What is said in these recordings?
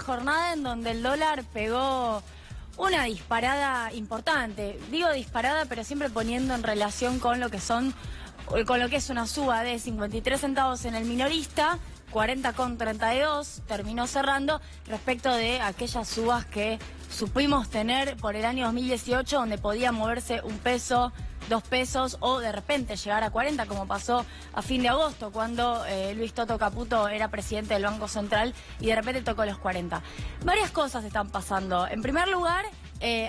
jornada en donde el dólar pegó una disparada importante. Digo disparada, pero siempre poniendo en relación con lo que es una suba de 53 centavos en el minorista, 40,32 terminó cerrando respecto de aquellas subas que supimos tener por el año 2018, donde podía moverse 1 peso, 2 pesos o de repente llegar a 40, como pasó a fin de agosto cuando Luis Toto Caputo era presidente del Banco Central y de repente tocó los 40. Varias cosas están pasando. En primer lugar,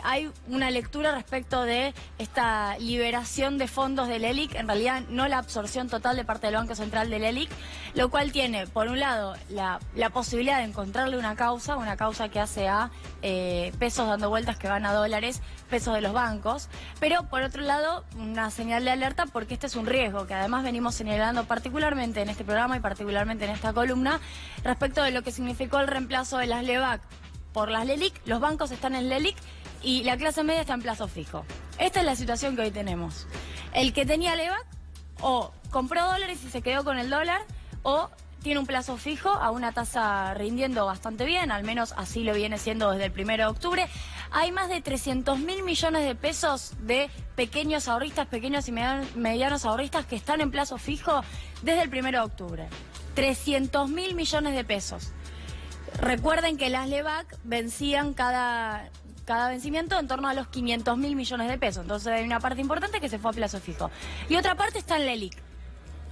hay una lectura respecto de esta liberación de fondos del ELIC, en realidad no la absorción total de parte del Banco Central del ELIC, lo cual tiene, por un lado, la posibilidad de encontrarle una causa que hace a pesos dando vueltas que van a dólares, pesos de los bancos, pero por otro lado, una señal de alerta porque este es un riesgo que además venimos señalando particularmente en este programa y particularmente en esta columna, respecto de lo que significó el reemplazo de las LEBAC por las LELIC. Los bancos están en LELIC y la clase media está en plazo fijo. Esta es la situación que hoy tenemos. El que tenía LEBAC o compró dólares y se quedó con el dólar, o tiene un plazo fijo a una tasa rindiendo bastante bien, al menos así lo viene siendo desde el 1 de octubre. Hay más de 300.000 millones de pesos de pequeños ahorristas, pequeños y medianos ahorristas que están en plazo fijo desde el 1 de octubre. 300.000 millones de pesos. Recuerden que las LEBAC vencían cada vencimiento en torno a los 500.000 millones de pesos. Entonces hay una parte importante que se fue a plazo fijo. Y otra parte está en LELIC.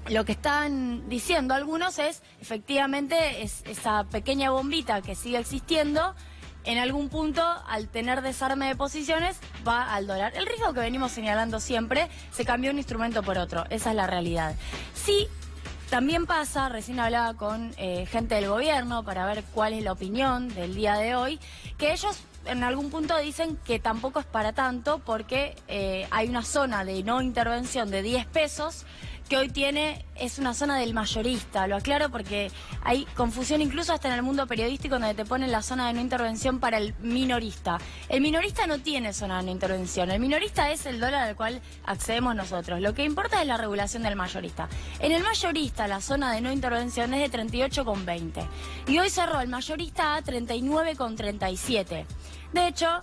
Lo que están diciendo algunos es, efectivamente, esa pequeña bombita que sigue existiendo, en algún punto, al tener desarme de posiciones, va al dólar. El riesgo que venimos señalando siempre, se cambió un instrumento por otro. Esa es la realidad. Sí. También pasa, recién hablaba con gente del gobierno para ver cuál es la opinión del día de hoy, que ellos en algún punto dicen que tampoco es para tanto porque hay una zona de no intervención de 10 pesos que hoy es una zona del mayorista. Lo aclaro porque hay confusión incluso hasta en el mundo periodístico donde te ponen la zona de no intervención para el minorista. El minorista no tiene zona de no intervención. El minorista es el dólar al cual accedemos nosotros. Lo que importa es la regulación del mayorista. En el mayorista la zona de no intervención es de 38,20. Y hoy cerró el mayorista a 39,37. De hecho,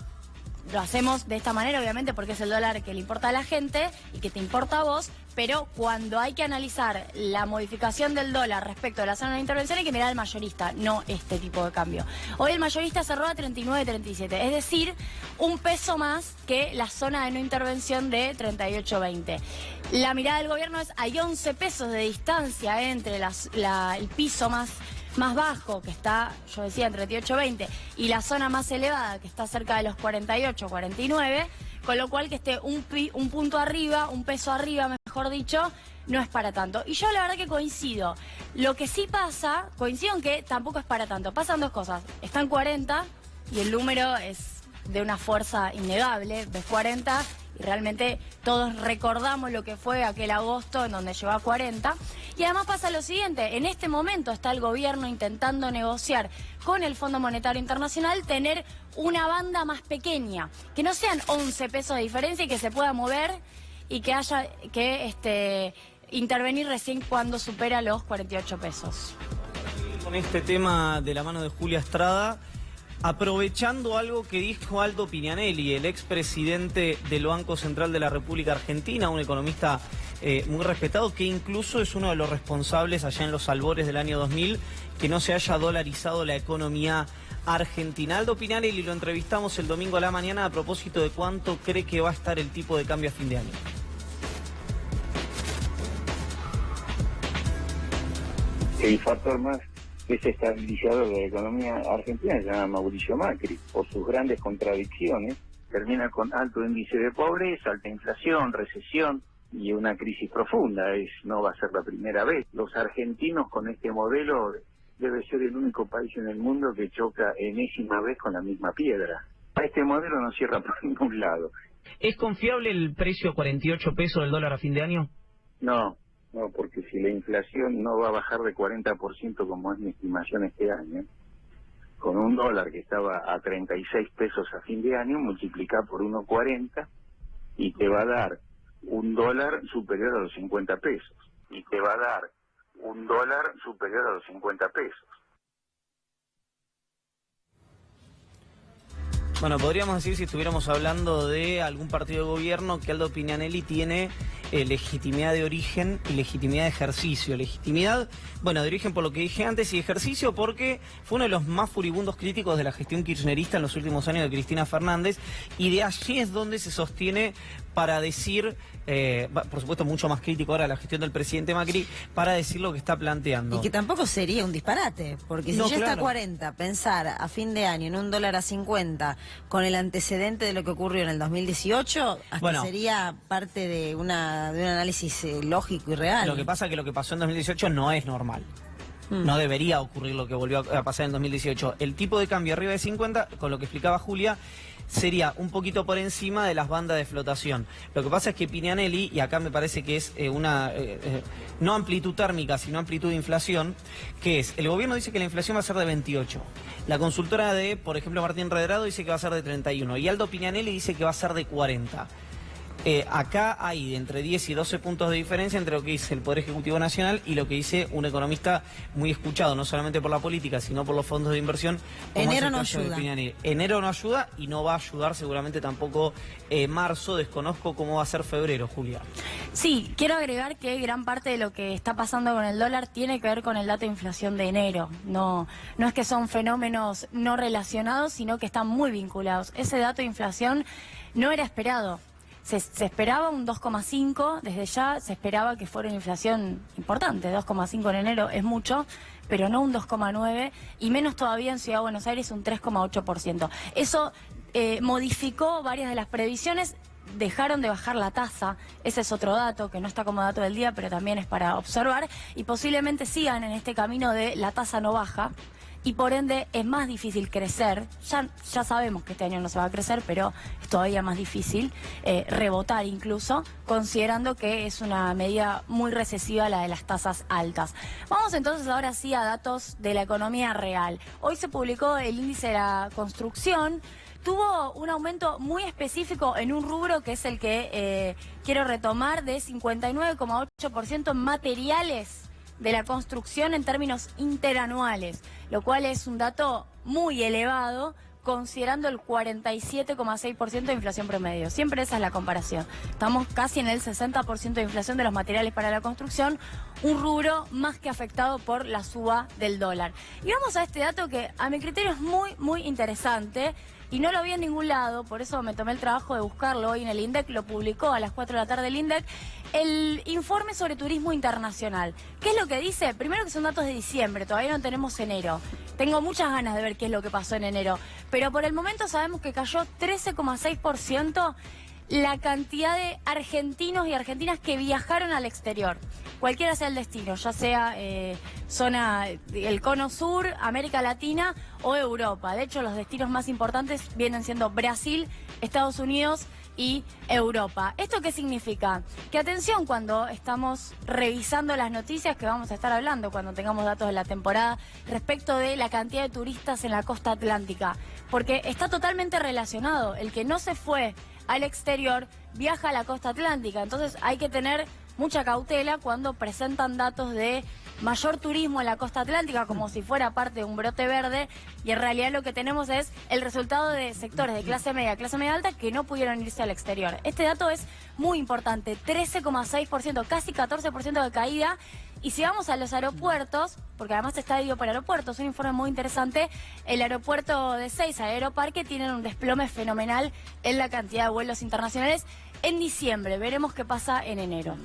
lo hacemos de esta manera, obviamente, porque es el dólar que le importa a la gente y que te importa a vos, pero cuando hay que analizar la modificación del dólar respecto a la zona de intervención hay que mirar al mayorista, no este tipo de cambio. Hoy el mayorista cerró a 39,37, es decir, 1 peso más que la zona de no intervención de 38,20. La mirada del gobierno es, hay 11 pesos de distancia entre el piso más bajo, que está, yo decía, en 38,20, y la zona más elevada, que está cerca de los 48, 49, con lo cual que esté un punto arriba, 1 peso arriba, mejor dicho, no es para tanto. Y yo la verdad que coincido. Lo que sí pasa, coincido en que tampoco es para tanto. Pasan dos cosas. Están 40 y el número es de una fuerza innegable, ves 40 y realmente todos recordamos lo que fue aquel agosto en donde llegó a 40. Y además pasa lo siguiente, en este momento está el gobierno intentando negociar con el Fondo Monetario Internacional tener una banda más pequeña, que no sean 11 pesos de diferencia y que se pueda mover y que haya que intervenir recién cuando supera los 48 pesos. Con este tema de la mano de Julia Estrada, aprovechando algo que dijo Aldo Pignanelli, el expresidente del Banco Central de la República Argentina, un economista muy respetado, que incluso es uno de los responsables allá en los albores del año 2000 que no se haya dolarizado la economía argentina. Aldo Pignanelli lo entrevistamos el domingo a la mañana a propósito de cuánto cree que va a estar el tipo de cambio a fin de año. El factor más desestabilizador de la economía argentina se llama Mauricio Macri, por sus grandes contradicciones. Termina con alto índice de pobreza, alta inflación, recesión y una crisis profunda. No va a ser la primera vez. Los argentinos con este modelo debe ser el único país en el mundo que choca enésima vez con la misma piedra. A este modelo no cierra por ningún lado. ¿Es confiable el precio a 48 pesos del dólar a fin de año? No, porque si la inflación no va a bajar de 40% como es mi estimación este año, con un dólar que estaba a 36 pesos a fin de año, multiplica por 1,40 y te va a dar un dólar superior a los 50 pesos. Y te va a dar un dólar superior a los 50 pesos. Bueno, podríamos decir, si estuviéramos hablando de algún partido de gobierno, que Aldo Pignanelli tiene legitimidad de origen y legitimidad de ejercicio. Legitimidad, bueno, de origen por lo que dije antes, y ejercicio porque fue uno de los más furibundos críticos de la gestión kirchnerista en los últimos años de Cristina Fernández, y de allí es donde se sostiene para decir, por supuesto mucho más crítico ahora la gestión del presidente Macri, para decir lo que está planteando. Y que tampoco sería un disparate, porque si No, ya está a claro. 40, pensar a fin de año en $1 a 50, con el antecedente de lo que ocurrió en el 2018, hasta Bueno, sería parte de un análisis lógico y real. Lo que pasa es que lo que pasó en 2018 no es normal. No debería ocurrir lo que volvió a pasar en 2018. El tipo de cambio arriba de 50, con lo que explicaba Julia, sería un poquito por encima de las bandas de flotación. Lo que pasa es que Pignanelli, y acá me parece que es no amplitud térmica, sino amplitud de inflación, que es, el gobierno dice que la inflación va a ser de 28. La consultora de, por ejemplo, Martín Redrado dice que va a ser de 31. Y Aldo Pignanelli dice que va a ser de 40. Acá hay entre 10 y 12 puntos de diferencia entre lo que dice el Poder Ejecutivo Nacional y lo que dice un economista muy escuchado, no solamente por la política, sino por los fondos de inversión. Como Enero es el no caso de ayuda. Pignanelli. Enero no ayuda y no va a ayudar seguramente tampoco marzo. Desconozco cómo va a ser febrero, Julia. Sí, quiero agregar que gran parte de lo que está pasando con el dólar tiene que ver con el dato de inflación de enero. No es que son fenómenos no relacionados, sino que están muy vinculados. Ese dato de inflación no era esperado. Se esperaba un 2,5, desde ya se esperaba que fuera una inflación importante. 2,5 en enero es mucho, pero no un 2,9, y menos todavía en Ciudad de Buenos Aires un 3,8%. Eso modificó varias de las previsiones. Dejaron de bajar la tasa, ese es otro dato que no está como dato del día, pero también es para observar, y posiblemente sigan en este camino de la tasa no baja, y por ende es más difícil crecer. Ya sabemos que este año no se va a crecer, pero es todavía más difícil rebotar incluso, considerando que es una medida muy recesiva la de las tasas altas. Vamos entonces ahora sí a datos de la economía real. Hoy se publicó el índice de la construcción. Tuvo un aumento muy específico en un rubro que es el que quiero retomar, de 59,8% en materiales de la construcción en términos interanuales, lo cual es un dato muy elevado considerando el 47,6% de inflación promedio. Siempre esa es la comparación. Estamos casi en el 60% de inflación de los materiales para la construcción, un rubro más que afectado por la suba del dólar. Y vamos a este dato que a mi criterio es muy, muy interesante. Y no lo vi en ningún lado, por eso me tomé el trabajo de buscarlo hoy en el INDEC, lo publicó a las 4 de la tarde el INDEC, el informe sobre turismo internacional. ¿Qué es lo que dice? Primero que son datos de diciembre, todavía no tenemos enero. Tengo muchas ganas de ver qué es lo que pasó en enero, pero por el momento sabemos que cayó 13,6% la cantidad de argentinos y argentinas que viajaron al exterior, cualquiera sea el destino, ya sea zona, el cono sur, América Latina o Europa. De hecho, los destinos más importantes vienen siendo Brasil, Estados Unidos y Europa. ¿Esto qué significa? Que atención cuando estamos revisando las noticias que vamos a estar hablando cuando tengamos datos de la temporada respecto de la cantidad de turistas en la costa atlántica, porque está totalmente relacionado. El que no se fue al exterior viaja a la costa atlántica, entonces hay que tener mucha cautela cuando presentan datos de mayor turismo en la costa atlántica como si fuera parte de un brote verde, y en realidad lo que tenemos es el resultado de sectores de clase media alta que no pudieron irse al exterior. Este dato es muy importante, 13,6%, casi 14% de caída. Y si vamos a los aeropuertos, porque además está dividido por aeropuertos, un informe muy interesante, el aeropuerto de Seiza, Aeroparque, tienen un desplome fenomenal en la cantidad de vuelos internacionales en diciembre. Veremos qué pasa en enero.